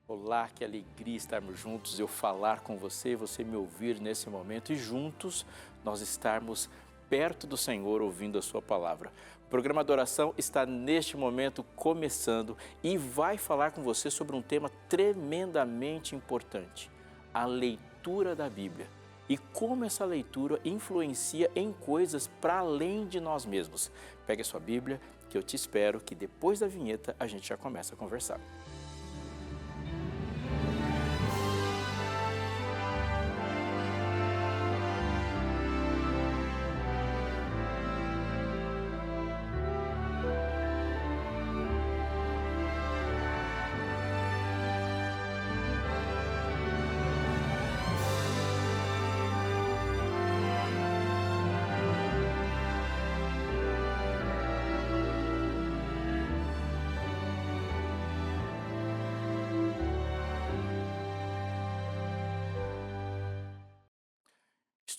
Olá, que alegria estarmos juntos, eu falar com você, você me ouvir nesse momento e juntos nós estarmos perto do Senhor ouvindo a sua palavra. O programa Adoração está neste momento começando e vai falar com você sobre um tema tremendamente importante, a leitura da Bíblia e como essa leitura influencia em coisas para além de nós mesmos. Pegue a sua Bíblia que eu te espero que depois da vinheta a gente já começa a conversar.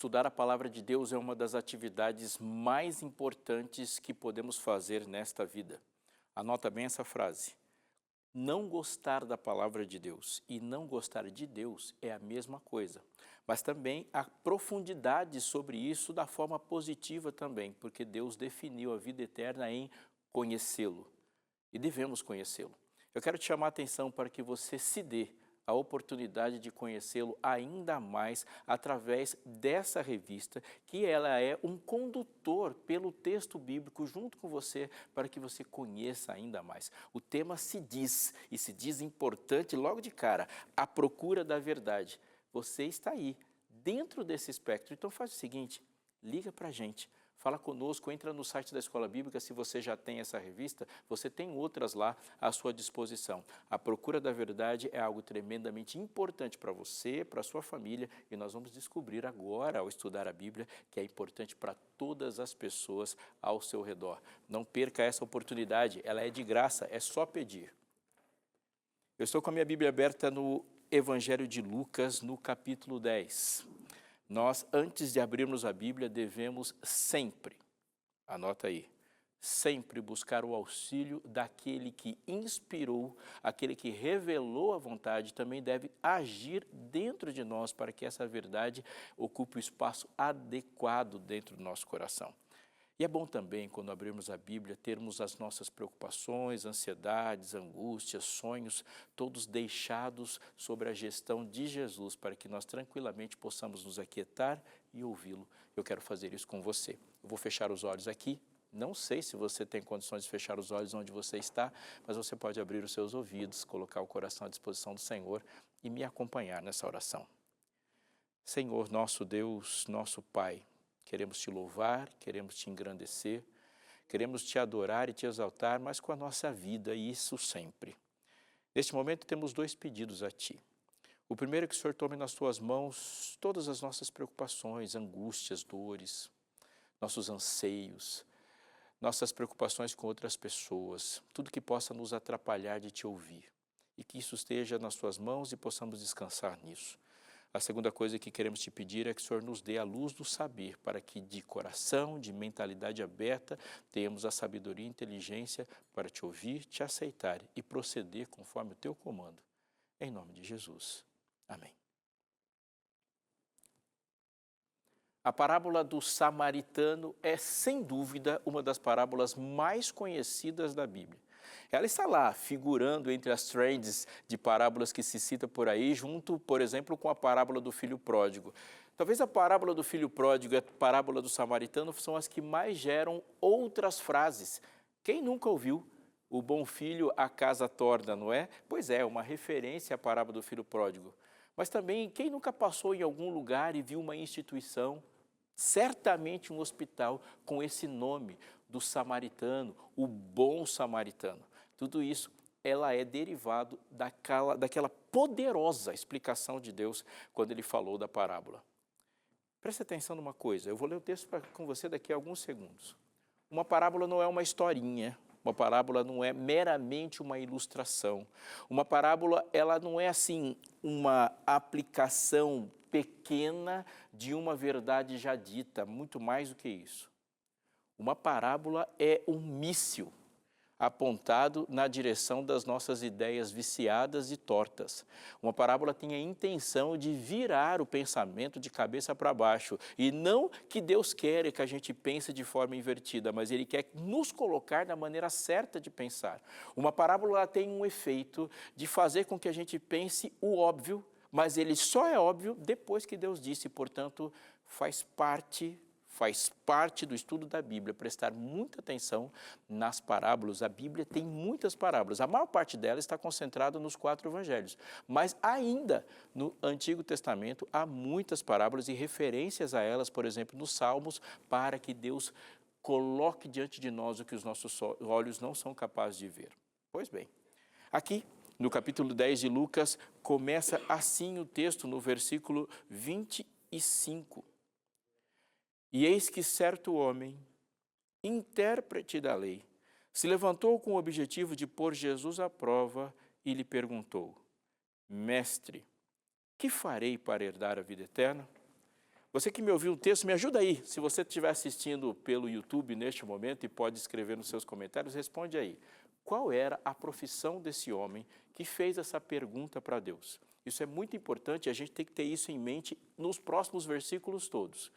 Estudar a palavra de Deus é uma das atividades mais importantes que podemos fazer nesta vida. Anota bem essa frase. Não gostar da palavra de Deus e não gostar de Deus é a mesma coisa. Mas também há profundidade sobre isso da forma positiva também, porque Deus definiu a vida eterna em conhecê-lo. E devemos conhecê-lo. Eu quero te chamar a atenção para que você se dê a oportunidade de conhecê-lo ainda mais através dessa revista, que ela é um condutor pelo texto bíblico junto com você, para que você conheça ainda mais. O tema se diz, e se diz importante logo de cara, a procura da verdade. Você está aí, dentro desse espectro. Então faz o seguinte, liga para a gente. Fala conosco, entra no site da Escola Bíblica, se você já tem essa revista, você tem outras lá à sua disposição. A procura da verdade é algo tremendamente importante para você, para a sua família, e nós vamos descobrir agora, ao estudar a Bíblia, que é importante para todas as pessoas ao seu redor. Não perca essa oportunidade, ela é de graça, é só pedir. Eu estou com a minha Bíblia aberta no Evangelho de Lucas, no capítulo 10. Nós, antes de abrirmos a Bíblia, devemos sempre, anota aí, sempre buscar o auxílio daquele que inspirou, aquele que revelou a vontade, também deve agir dentro de nós para que essa verdade ocupe o espaço adequado dentro do nosso coração. E é bom também, quando abrirmos a Bíblia, termos as nossas preocupações, ansiedades, angústias, sonhos, todos deixados sobre a gestão de Jesus, para que nós tranquilamente possamos nos aquietar e ouvi-lo. Eu quero fazer isso com você. Eu vou fechar os olhos aqui. Não sei se você tem condições de fechar os olhos onde você está, mas você pode abrir os seus ouvidos, colocar o coração à disposição do Senhor e me acompanhar nessa oração. Senhor, nosso Deus, nosso Pai, queremos te louvar, queremos te engrandecer, queremos te adorar e te exaltar, mas com a nossa vida, e isso sempre. Neste momento temos dois pedidos a ti. O primeiro é que o Senhor tome nas tuas mãos todas as nossas preocupações, angústias, dores, nossos anseios, nossas preocupações com outras pessoas, tudo que possa nos atrapalhar de te ouvir. E que isso esteja nas tuas mãos e possamos descansar nisso. A segunda coisa que queremos te pedir é que o Senhor nos dê a luz do saber, para que de coração, de mentalidade aberta, tenhamos a sabedoria e inteligência para te ouvir, te aceitar e proceder conforme o teu comando. Em nome de Jesus. Amém. A parábola do samaritano é, sem dúvida, uma das parábolas mais conhecidas da Bíblia. Ela está lá, figurando entre as trends de parábolas que se cita por aí, junto, por exemplo, com a parábola do filho pródigo. Talvez a parábola do filho pródigo e a parábola do samaritano são as que mais geram outras frases. Quem nunca ouviu o bom filho a casa torna, não é? Pois é, uma referência à parábola do filho pródigo. Mas também, quem nunca passou em algum lugar e viu uma instituição, certamente um hospital com esse nome do samaritano, o bom samaritano. Tudo isso, ela é derivado daquela poderosa explicação de Deus quando ele falou da parábola. Preste atenção numa coisa, eu vou ler o texto com você daqui a alguns segundos. Uma parábola não é uma historinha, uma parábola não é meramente uma ilustração. Uma parábola, ela não é assim uma aplicação pequena de uma verdade já dita, muito mais do que isso. Uma parábola é um míssil. apontado na direção das nossas ideias viciadas e tortas. Uma parábola tem a intenção de virar o pensamento de cabeça para baixo. E não que Deus quer que a gente pense de forma invertida, mas Ele quer nos colocar na maneira certa de pensar. Uma parábola tem um efeito de fazer com que a gente pense o óbvio, mas ele só é óbvio depois que Deus disse, portanto, faz parte do estudo da Bíblia, prestar muita atenção nas parábolas. A Bíblia tem muitas parábolas, a maior parte delas está concentrada nos 4 evangelhos, mas ainda no Antigo Testamento há muitas parábolas e referências a elas, por exemplo, nos Salmos, para que Deus coloque diante de nós o que os nossos olhos não são capazes de ver. Pois bem, aqui no capítulo 10 de Lucas, começa assim o texto no versículo 25. E eis que certo homem, intérprete da lei, se levantou com o objetivo de pôr Jesus à prova e lhe perguntou: Mestre, que farei para herdar a vida eterna? Você que me ouviu o texto, me ajuda aí. Se você estiver assistindo pelo YouTube neste momento e pode escrever nos seus comentários, responde aí. Qual era a profissão desse homem que fez essa pergunta para Deus? Isso é muito importante e a gente tem que ter isso em mente nos próximos versículos todos.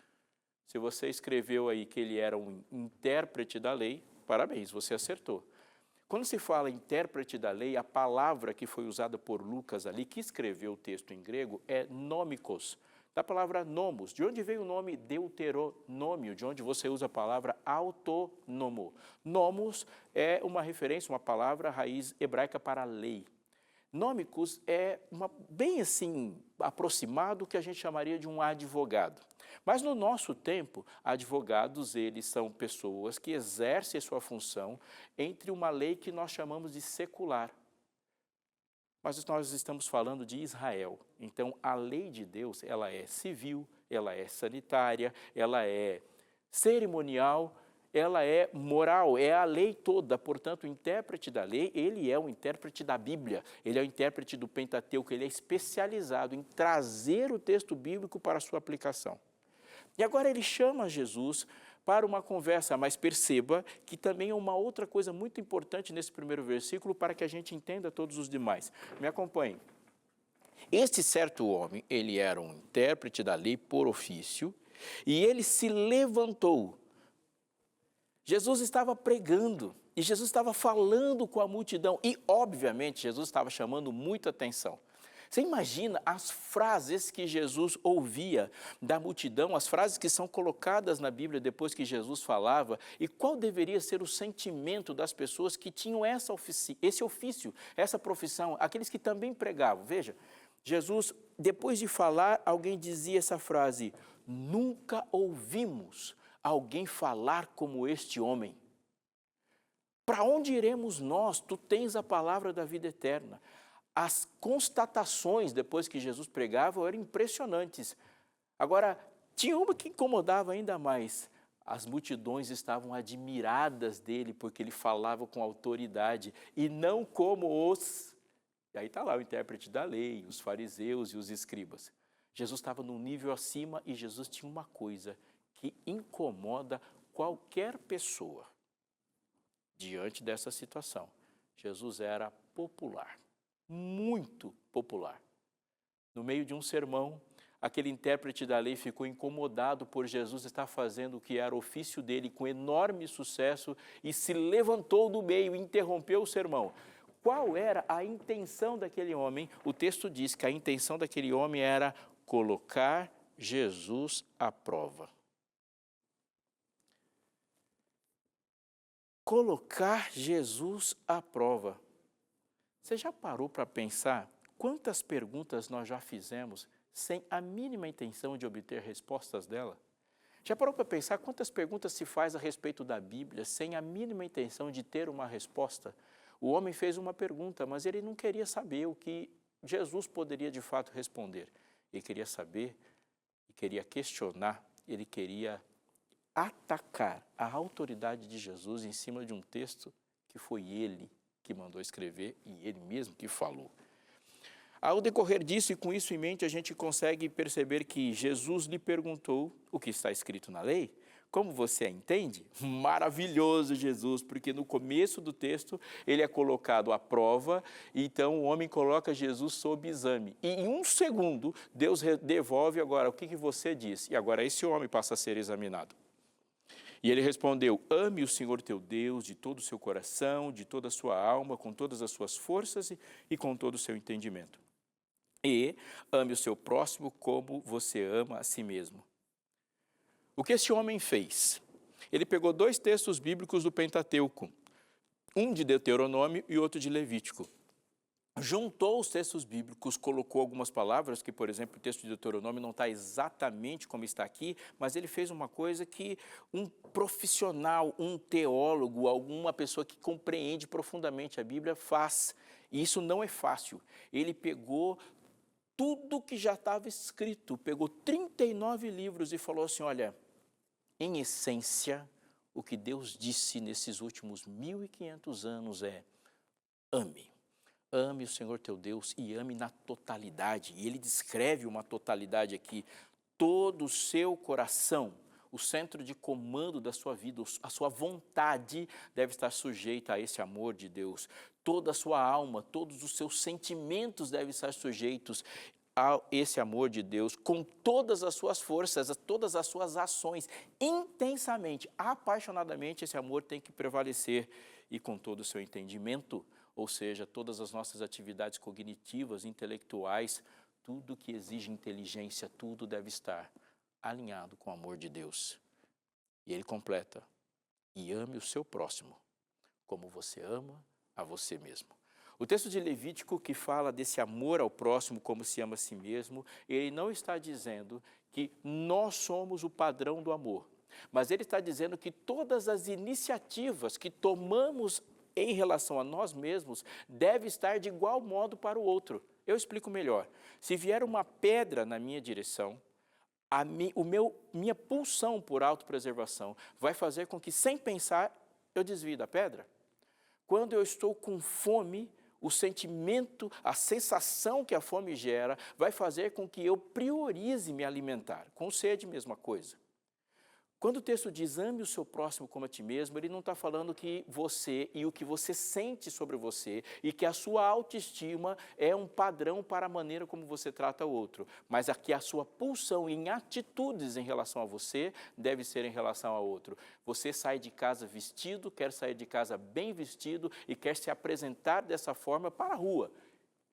Se você escreveu aí que ele era um intérprete da lei, parabéns, você acertou. Quando se fala intérprete da lei, a palavra que foi usada por Lucas ali, que escreveu o texto em grego, é nomikos, da palavra nomos, de onde veio o nome deuteronômio, de onde você usa a palavra autônomo. Nomos é uma referência, uma palavra raiz hebraica para lei. Nomicus é bem assim aproximado do que a gente chamaria de um advogado. Mas no nosso tempo, advogados, eles são pessoas que exercem a sua função entre uma lei que nós chamamos de secular. Mas nós estamos falando de Israel. Então, a lei de Deus, ela é civil, ela é sanitária, ela é cerimonial, ela é moral, é a lei toda. Portanto, o intérprete da lei, ele é o intérprete da Bíblia, ele é o intérprete do Pentateuco, ele é especializado em trazer o texto bíblico para a sua aplicação. E agora ele chama Jesus para uma conversa, mas perceba que também é uma outra coisa muito importante nesse primeiro versículo para que a gente entenda todos os demais. Me acompanhe. Este certo homem, ele era um intérprete da lei por ofício e ele se levantou. Jesus estava pregando e Jesus estava falando com a multidão e, obviamente, Jesus estava chamando muita atenção. Você imagina as frases que Jesus ouvia da multidão, as frases que são colocadas na Bíblia depois que Jesus falava, e qual deveria ser o sentimento das pessoas que tinham esse ofício, essa profissão, aqueles que também pregavam. Veja, Jesus, depois de falar, alguém dizia essa frase: nunca ouvimos alguém falar como este homem. Para onde iremos nós? Tu tens a palavra da vida eterna. As constatações depois que Jesus pregava eram impressionantes. Agora, tinha uma que incomodava ainda mais. As multidões estavam admiradas dele porque ele falava com autoridade e não como os... E aí está lá o intérprete da lei, os fariseus e os escribas. Jesus estava num nível acima e Jesus tinha uma coisa que incomoda qualquer pessoa diante dessa situação. Jesus era popular. Muito popular. No meio de um sermão, aquele intérprete da lei ficou incomodado por Jesus estar fazendo o que era ofício dele com enorme sucesso e se levantou do meio e interrompeu o sermão. Qual era a intenção daquele homem? O texto diz que a intenção daquele homem era colocar Jesus à prova. Colocar Jesus à prova. Você já parou para pensar quantas perguntas nós já fizemos sem a mínima intenção de obter respostas dela? Já parou para pensar quantas perguntas se faz a respeito da Bíblia sem a mínima intenção de ter uma resposta? O homem fez uma pergunta, mas ele não queria saber o que Jesus poderia de fato responder. Ele queria saber, ele queria questionar, ele queria atacar a autoridade de Jesus em cima de um texto que foi ele que mandou escrever e ele mesmo que falou. Ao decorrer disso e com isso em mente, a gente consegue perceber que Jesus lhe perguntou o que está escrito na lei, Como você entende? Maravilhoso Jesus, porque no começo do texto ele é colocado à prova, então o homem coloca Jesus sob exame. E em um segundo, Deus devolve agora o que você disse. E agora esse homem passa a ser examinado. E ele respondeu: ame o Senhor teu Deus de todo o seu coração, de toda a sua alma, com todas as suas forças e com todo o seu entendimento. E ame o seu próximo como você ama a si mesmo. O que esse homem fez? Ele pegou 2 textos bíblicos do Pentateuco, um de Deuteronômio e outro de Levítico. Juntou os textos bíblicos, colocou algumas palavras, que, por exemplo, o texto de Deuteronômio não está exatamente como está aqui, mas ele fez uma coisa que um profissional, um teólogo, alguma pessoa que compreende profundamente a Bíblia faz. E isso não é fácil. Ele pegou tudo que já estava escrito, pegou 39 livros e falou assim: olha, em essência, o que Deus disse nesses últimos 1.500 anos é: ame. Ame o Senhor teu Deus e ame na totalidade. E ele descreve uma totalidade aqui. Todo o seu coração, o centro de comando da sua vida, a sua vontade deve estar sujeita a esse amor de Deus. Toda a sua alma, todos os seus sentimentos devem estar sujeitos a esse amor de Deus, com todas as suas forças, todas as suas ações, intensamente, apaixonadamente, esse amor tem que prevalecer, e com todo o seu entendimento, ou seja, todas as nossas atividades cognitivas, intelectuais, tudo que exige inteligência, tudo deve estar alinhado com o amor de Deus. E ele completa: e ame o seu próximo, como você ama a você mesmo. O texto de Levítico, que fala desse amor ao próximo como se ama a si mesmo, ele não está dizendo que nós somos o padrão do amor, mas ele está dizendo que todas as iniciativas que tomamos em relação a nós mesmos devem estar de igual modo para o outro. Eu explico melhor. Se vier uma pedra na minha direção, minha pulsão por autopreservação vai fazer com que, sem pensar, eu desvie da pedra. Quando eu estou com fome, o sentimento, a sensação que a fome gera vai fazer com que eu priorize me alimentar. Com sede, mesma coisa. Quando o texto diz ame o seu próximo como a ti mesmo, ele não está falando que você e o que você sente sobre você e que a sua autoestima é um padrão para a maneira como você trata o outro, mas que a sua pulsão em atitudes em relação a você deve ser em relação ao outro. Você sai de casa vestido, quer sair de casa bem vestido e quer se apresentar dessa forma para a rua.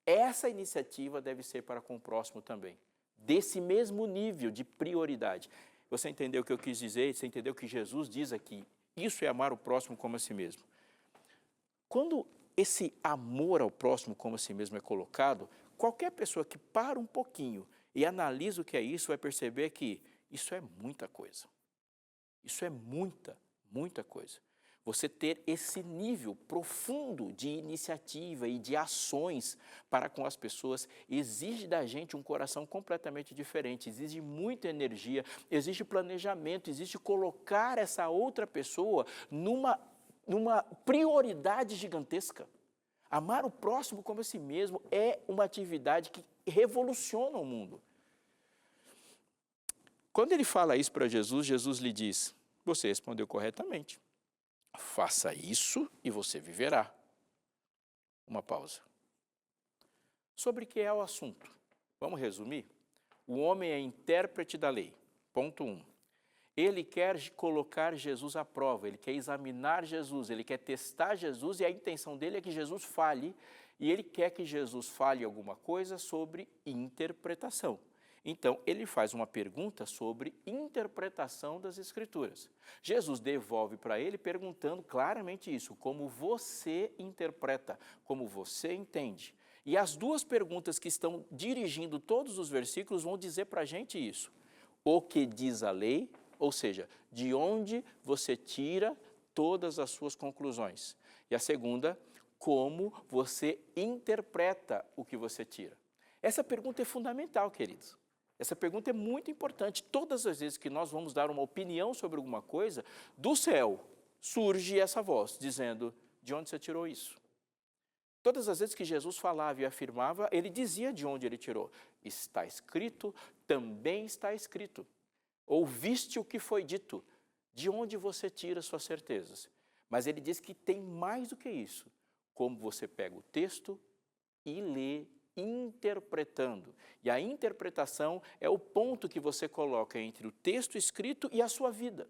Essa iniciativa deve ser para com o próximo também, desse mesmo nível de prioridade. Você entendeu o que eu quis dizer? Você entendeu o que Jesus diz aqui? Isso é amar o próximo como a si mesmo. Quando esse amor ao próximo como a si mesmo é colocado, qualquer pessoa que para um pouquinho e analisa o que é isso, vai perceber que isso é muita coisa. Isso é muita coisa. Você ter esse nível profundo de iniciativa e de ações para com as pessoas exige da gente um coração completamente diferente, exige muita energia, exige planejamento, exige colocar essa outra pessoa numa prioridade gigantesca. Amar o próximo como a si mesmo é uma atividade que revoluciona o mundo. Quando ele fala isso para Jesus, Jesus lhe diz: você respondeu corretamente. Faça isso e você viverá. Uma pausa. Sobre que é o assunto? Vamos resumir? O homem é intérprete da lei. Ponto 1. Ele quer colocar Jesus à prova, ele quer examinar Jesus, ele quer testar Jesus e a intenção dele é que Jesus fale, e ele quer que Jesus fale alguma coisa sobre interpretação. Então, ele faz uma pergunta sobre interpretação das Escrituras. Jesus devolve para ele perguntando claramente isso: como você interpreta, como você entende. E as duas perguntas que estão dirigindo todos os versículos vão dizer para a gente isso. O que diz a lei, ou seja, de onde você tira todas as suas conclusões. E a segunda, como você interpreta o que você tira. Essa pergunta é fundamental, queridos. Essa pergunta é muito importante. Todas as vezes que nós vamos dar uma opinião sobre alguma coisa, do céu surge essa voz dizendo: de onde você tirou isso? Todas as vezes que Jesus falava e afirmava, ele dizia de onde ele tirou. Está escrito, também está escrito. Ouviste o que foi dito. de onde você tira suas certezas. Mas ele diz que tem mais do que isso. Como você pega o texto e lê interpretando. E a interpretação é o ponto que você coloca entre o texto escrito e a sua vida.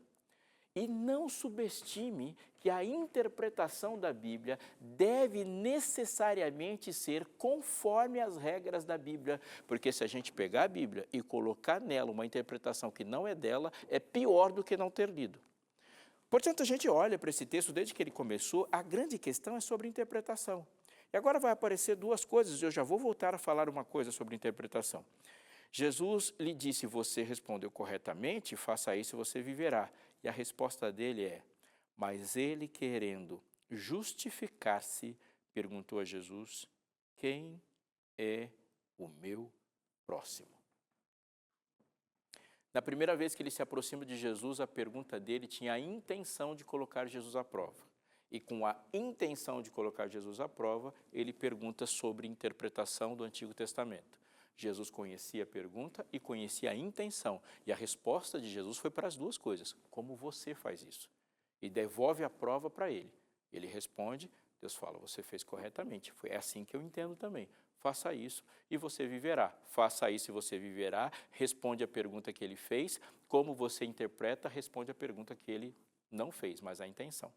E não subestime que a interpretação da Bíblia deve necessariamente ser conforme as regras da Bíblia, porque se a gente pegar a Bíblia e colocar nela uma interpretação que não é dela, é pior do que não ter lido. Portanto, a gente olha para esse texto desde que ele começou, a grande questão é sobre interpretação. E agora vai aparecer duas coisas, eu já vou voltar a falar uma coisa sobre interpretação. Jesus lhe disse, você respondeu corretamente, faça isso e você viverá. E a resposta dele é, mas ele querendo justificar-se, perguntou a Jesus, quem é o meu próximo? Na primeira vez que ele se aproxima de Jesus, a pergunta dele tinha a intenção de colocar Jesus à prova. E com a intenção de colocar Jesus à prova, ele pergunta sobre interpretação do Antigo Testamento. Jesus conhecia a pergunta e conhecia a intenção. E a resposta de Jesus foi para as duas coisas. Como você faz isso? E devolve a prova para ele. Ele responde, Deus fala, você fez corretamente. É assim que eu entendo também. Faça isso e você viverá. Faça isso e você viverá. Responde a pergunta que ele fez. Como você interpreta, responde a pergunta que ele não fez, mas a intenção.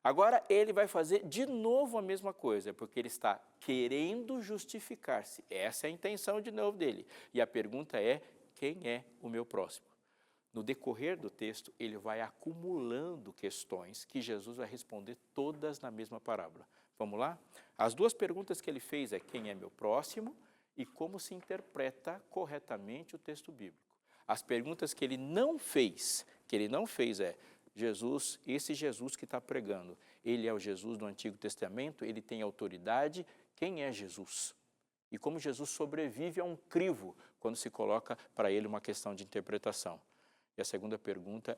Agora ele vai fazer de novo a mesma coisa, porque ele está querendo justificar-se. Essa é a intenção de novo dele. E a pergunta é, quem é o meu próximo? No decorrer do texto, ele vai acumulando questões que Jesus vai responder todas na mesma parábola. Vamos lá? As duas perguntas que ele fez é quem é meu próximo e como se interpreta corretamente o texto bíblico. As perguntas que ele não fez é, Jesus, esse Jesus que está pregando, ele é o Jesus do Antigo Testamento, ele tem autoridade, quem é Jesus? E como Jesus sobrevive a um crivo quando se coloca para ele uma questão de interpretação. E a segunda pergunta,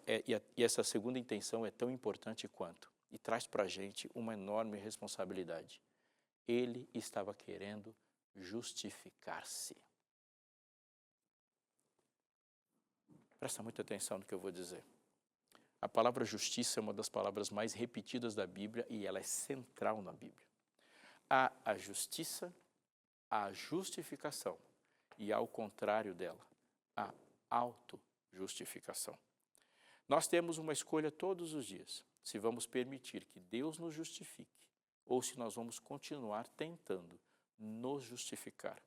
e essa segunda intenção é tão importante quanto, e traz para a gente uma enorme responsabilidade. Ele estava querendo justificar-se. Presta muita atenção no que eu vou dizer. A palavra justiça é uma das palavras mais repetidas da Bíblia e ela é central na Bíblia. Há a justiça, a justificação e, ao contrário dela, a autojustificação. Nós temos uma escolha todos os dias, se vamos permitir que Deus nos justifique ou se nós vamos continuar tentando nos justificar.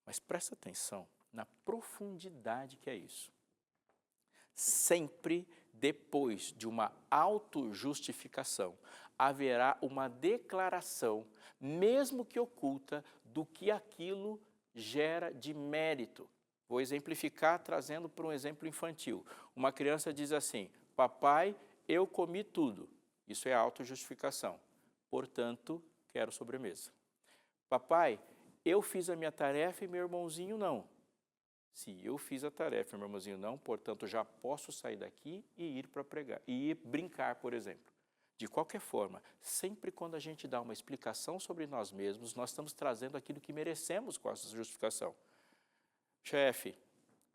Mas presta atenção na profundidade que é isso. Sempre depois de uma autojustificação, haverá uma declaração, mesmo que oculta, do que aquilo gera de mérito. Vou exemplificar trazendo para um exemplo infantil. Uma criança diz assim, papai, eu comi tudo. Isso é autojustificação. Portanto, quero sobremesa. Papai, eu fiz a minha tarefa e meu irmãozinho não. Se eu fiz a tarefa, meu irmãozinho não, portanto, já posso sair daqui e ir para pregar, e ir brincar, por exemplo. De qualquer forma, sempre quando a gente dá uma explicação sobre nós mesmos, nós estamos trazendo aquilo que merecemos com essa justificação. Chefe,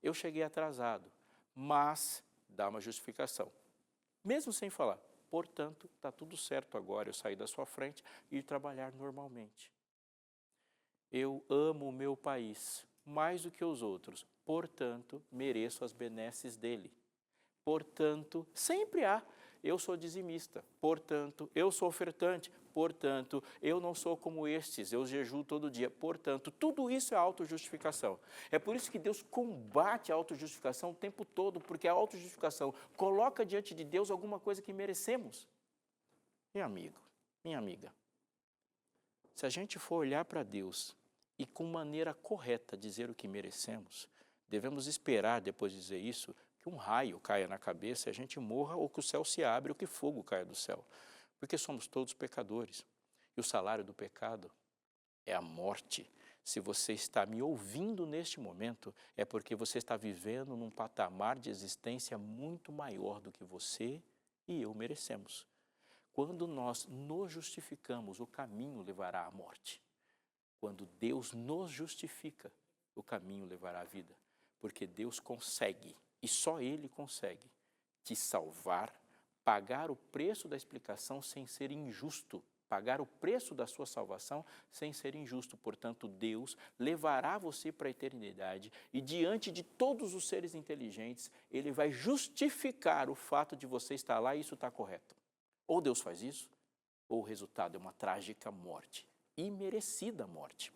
eu cheguei atrasado, mas dá uma justificação. Mesmo sem falar, portanto, está tudo certo agora, eu saí da sua frente e ir trabalhar normalmente. Eu amo o meu país mais do que os outros, portanto, mereço as benesses dele. Portanto, sempre há, eu sou dizimista, portanto, eu sou ofertante, portanto, eu não sou como estes, eu jejuo todo dia, portanto, tudo isso é autojustificação. É por isso que Deus combate a autojustificação o tempo todo, porque a autojustificação coloca diante de Deus alguma coisa que merecemos. Meu amigo, minha amiga, se a gente for olhar para Deus e com maneira correta dizer o que merecemos, devemos esperar, depois de dizer isso, que um raio caia na cabeça e a gente morra, ou que o céu se abra, ou que fogo caia do céu. Porque somos todos pecadores. E o salário do pecado é a morte. Se você está me ouvindo neste momento, é porque você está vivendo num patamar de existência muito maior do que você e eu merecemos. Quando nós nos justificamos, o caminho levará à morte. Quando Deus nos justifica, o caminho levará à vida. Porque Deus consegue, e só Ele consegue, te salvar, pagar o preço da explicação sem ser injusto, pagar o preço da sua salvação sem ser injusto. Portanto, Deus levará você para a eternidade e diante de todos os seres inteligentes, Ele vai justificar o fato de você estar lá e isso está correto. Ou Deus faz isso, ou o resultado é uma trágica morte, imerecida morte.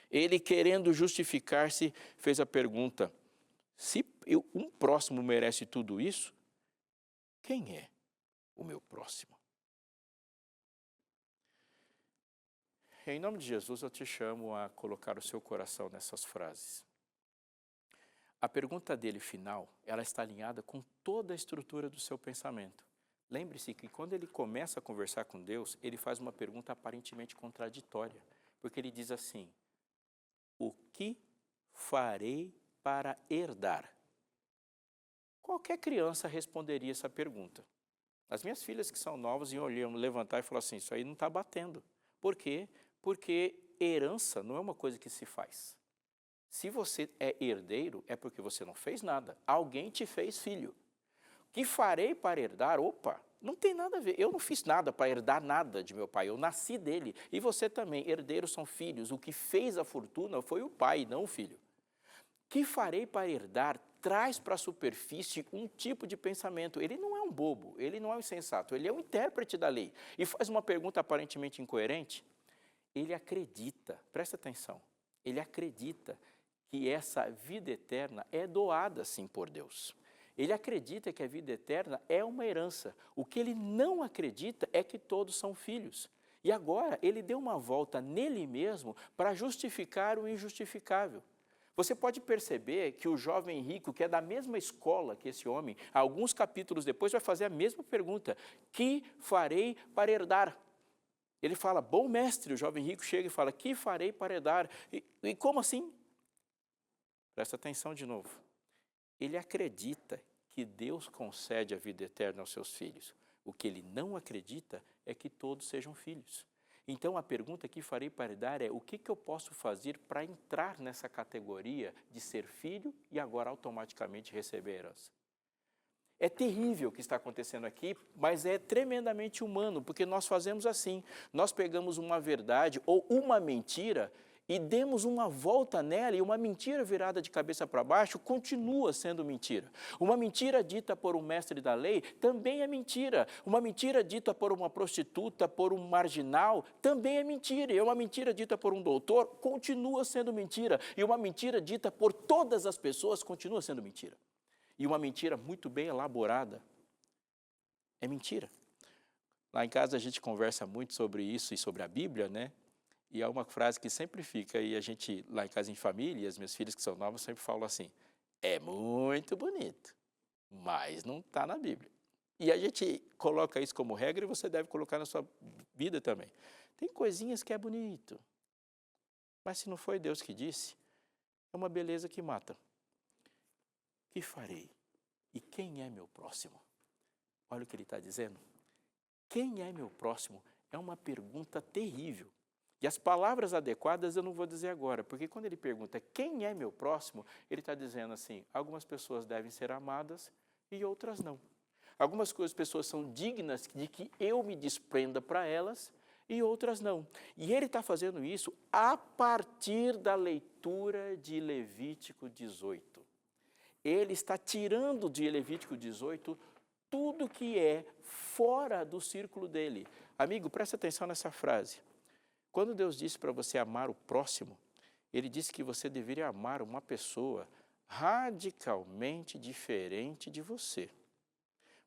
Ele, querendo justificar-se, fez a pergunta: se um próximo merece tudo isso, quem é o meu próximo? Em nome de Jesus, eu te chamo a colocar o seu coração nessas frases. A pergunta dele final, ela está alinhada com toda a estrutura do seu pensamento. Lembre-se que quando ele começa a conversar com Deus, ele faz uma pergunta aparentemente contraditória, porque ele diz assim: o que farei para herdar? Qualquer criança responderia essa pergunta. As minhas filhas que são novas iam levantar e falar assim: isso aí não está batendo. Por quê? Porque herança não é uma coisa que se faz. Se você é herdeiro, é porque você não fez nada. Alguém te fez filho. Que farei para herdar? Opa, não tem nada a ver. Eu não fiz nada para herdar nada de meu pai. Eu nasci dele. E você também. Herdeiros são filhos. O que fez a fortuna foi o pai, não o filho. Que farei para herdar? Traz para a superfície um tipo de pensamento. Ele não é um bobo, ele não é um insensato, ele é um intérprete da lei. E faz uma pergunta aparentemente incoerente. Ele acredita, presta atenção, ele acredita que essa vida eterna é doada sim por Deus. Ele acredita que a vida eterna é uma herança. O que ele não acredita é que todos são filhos. E agora ele deu uma volta nele mesmo para justificar o injustificável. Você pode perceber que o jovem rico, que é da mesma escola que esse homem, alguns capítulos depois vai fazer a mesma pergunta: que farei para herdar? Ele fala: bom mestre. O jovem rico chega e fala: que farei para herdar? E como assim? Presta atenção de novo. Ele acredita que Deus concede a vida eterna aos seus filhos. O que ele não acredita é que todos sejam filhos. Então a pergunta que farei para herdar é: o que eu posso fazer para entrar nessa categoria de ser filho e agora automaticamente receber a herança? É terrível o que está acontecendo aqui, mas é tremendamente humano, porque nós fazemos assim, nós pegamos uma verdade ou uma mentira e demos uma volta nela, e uma mentira virada de cabeça para baixo continua sendo mentira. Uma mentira dita por um mestre da lei também é mentira. Uma mentira dita por uma prostituta, por um marginal, também é mentira. E uma mentira dita por um doutor continua sendo mentira. E uma mentira dita por todas as pessoas continua sendo mentira. E uma mentira muito bem elaborada é mentira. Lá em casa a gente conversa muito sobre isso e sobre a Bíblia, né? E há uma frase que sempre fica, e a gente, lá em casa em família, as minhas filhas que são novas sempre falam assim: é muito bonito, mas não está na Bíblia. E a gente coloca isso como regra e você deve colocar na sua vida também. Tem coisinhas que é bonito, mas se não foi Deus que disse, é uma beleza que mata. Que farei? E quem é meu próximo? Olha o que ele está dizendo. Quem é meu próximo? É uma pergunta terrível. E as palavras adequadas eu não vou dizer agora, porque quando ele pergunta quem é meu próximo, ele está dizendo assim: algumas pessoas devem ser amadas e outras não. Algumas pessoas são dignas de que eu me desprenda para elas e outras não. E ele está fazendo isso a partir da leitura de Levítico 18. Ele está tirando de Levítico 18 tudo que é fora do círculo dele. Amigo, presta atenção nessa frase. Quando Deus disse para você amar o próximo, ele disse que você deveria amar uma pessoa radicalmente diferente de você.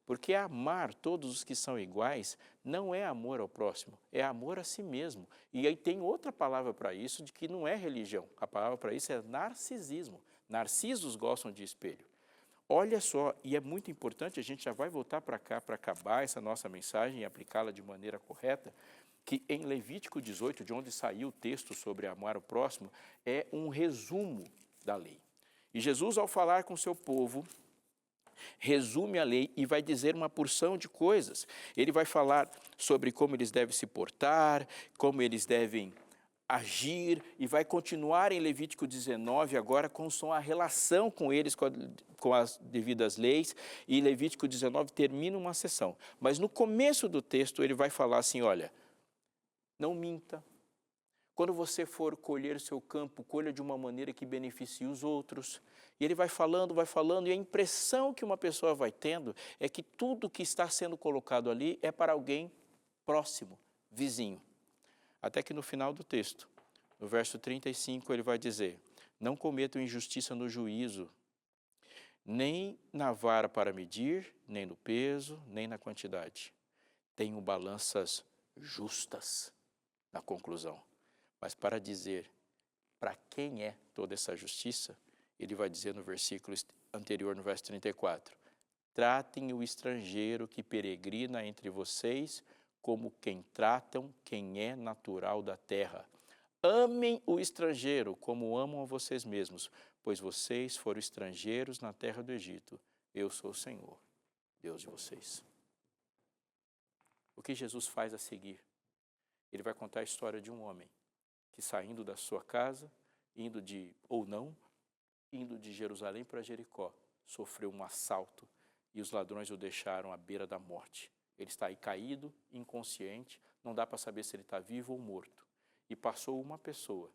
Porque amar todos os que são iguais não é amor ao próximo, é amor a si mesmo. E aí tem outra palavra para isso, de que não é religião. A palavra para isso é narcisismo. Narcisos gostam de espelho. Olha só, e é muito importante, a gente já vai voltar para cá para acabar essa nossa mensagem e aplicá-la de maneira correta, que em Levítico 18, de onde saiu o texto sobre amar o próximo, é um resumo da lei. E Jesus, ao falar com o seu povo, resume a lei e vai dizer uma porção de coisas. Ele vai falar sobre como eles devem se portar, como eles devem agir e vai continuar em Levítico 19 agora com a relação com eles, com as devidas leis, e Levítico 19 termina uma sessão. Mas no começo do texto ele vai falar assim, olha, não minta. Quando você for colher o seu campo, colha de uma maneira que beneficie os outros. E ele vai falando, e a impressão que uma pessoa vai tendo é que tudo que está sendo colocado ali é para alguém próximo, vizinho. Até que no final do texto, no verso 35, ele vai dizer, não cometam injustiça no juízo, nem na vara para medir, nem no peso, nem na quantidade. Tenham balanças justas na conclusão. Mas para dizer para quem é toda essa justiça, ele vai dizer no versículo anterior, no verso 34, tratem o estrangeiro que peregrina entre vocês como quem tratam quem é natural da terra. Amem o estrangeiro como amam a vocês mesmos, pois vocês foram estrangeiros na terra do Egito. Eu sou o Senhor, Deus de vocês. O que Jesus faz a seguir? Ele vai contar a história de um homem que saindo da sua casa, indo de Jerusalém para Jericó, sofreu um assalto e os ladrões o deixaram à beira da morte. Ele está aí caído, inconsciente, não dá para saber se ele está vivo ou morto. E passou uma pessoa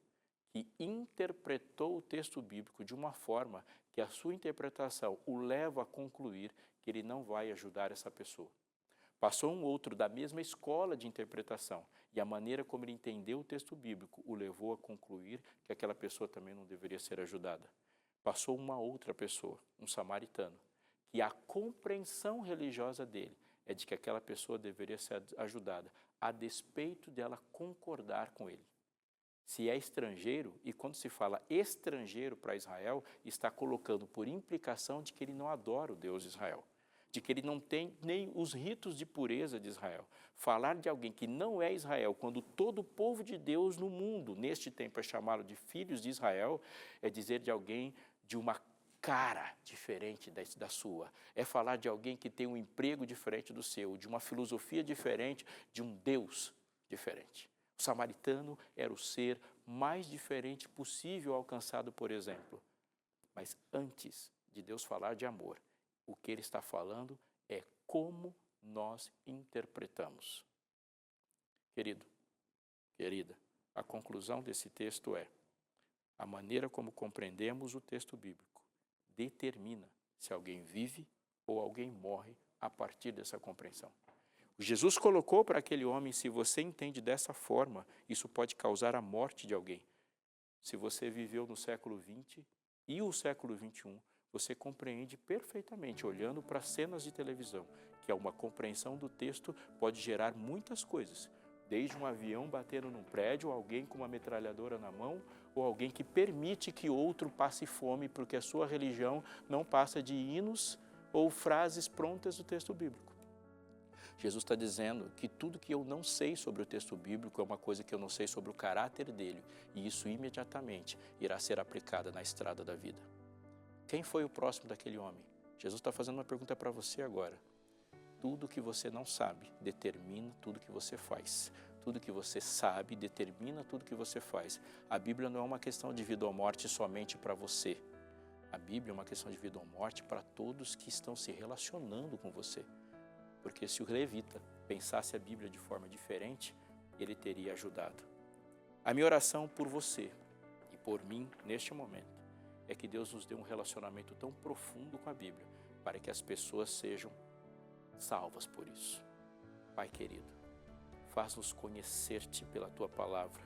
que interpretou o texto bíblico de uma forma que a sua interpretação o leva a concluir que ele não vai ajudar essa pessoa. Passou um outro da mesma escola de interpretação e a maneira como ele entendeu o texto bíblico o levou a concluir que aquela pessoa também não deveria ser ajudada. Passou uma outra pessoa, um samaritano, que a compreensão religiosa dele é de que aquela pessoa deveria ser ajudada, a despeito dela concordar com ele. Se é estrangeiro, e quando se fala estrangeiro para Israel, está colocando por implicação de que ele não adora o Deus de Israel, de que ele não tem nem os ritos de pureza de Israel. Falar de alguém que não é Israel, quando todo o povo de Deus no mundo, neste tempo, é chamado de filhos de Israel, é dizer de alguém de uma cara diferente da sua. É falar de alguém que tem um emprego diferente do seu, de uma filosofia diferente, de um Deus diferente. O samaritano era o ser mais diferente possível alcançado, por exemplo. Mas antes de Deus falar de amor, o que ele está falando é como nós interpretamos. Querido, querida, a conclusão desse texto é: a maneira como compreendemos o texto bíblico determina se alguém vive ou alguém morre a partir dessa compreensão. Jesus colocou para aquele homem, se você entende dessa forma, isso pode causar a morte de alguém. Se você viveu no século XX e o século XXI, você compreende perfeitamente, olhando para cenas de televisão, que uma compreensão do texto pode gerar muitas coisas, desde um avião batendo num prédio, alguém com uma metralhadora na mão, ou alguém que permite que outro passe fome porque a sua religião não passa de hinos ou frases prontas do texto bíblico. Jesus está dizendo que tudo que eu não sei sobre o texto bíblico é uma coisa que eu não sei sobre o caráter dele, e isso imediatamente irá ser aplicado na estrada da vida. Quem foi o próximo daquele homem? Jesus está fazendo uma pergunta para você agora. Tudo que você não sabe determina tudo que você faz. Tudo que você sabe determina tudo que você faz. A Bíblia não é uma questão de vida ou morte somente para você. A Bíblia é uma questão de vida ou morte para todos que estão se relacionando com você. Porque se o levita pensasse a Bíblia de forma diferente, ele teria ajudado. A minha oração por você e por mim, neste momento, é que Deus nos dê um relacionamento tão profundo com a Bíblia, para que as pessoas sejam salvas por isso. Pai querido, faz-nos conhecer-te pela Tua palavra.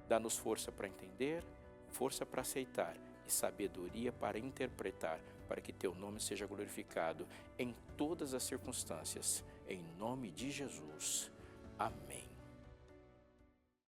Dá-nos força para entender, força para aceitar e sabedoria para interpretar, para que Teu nome seja glorificado em todas as circunstâncias. Em nome de Jesus. Amém.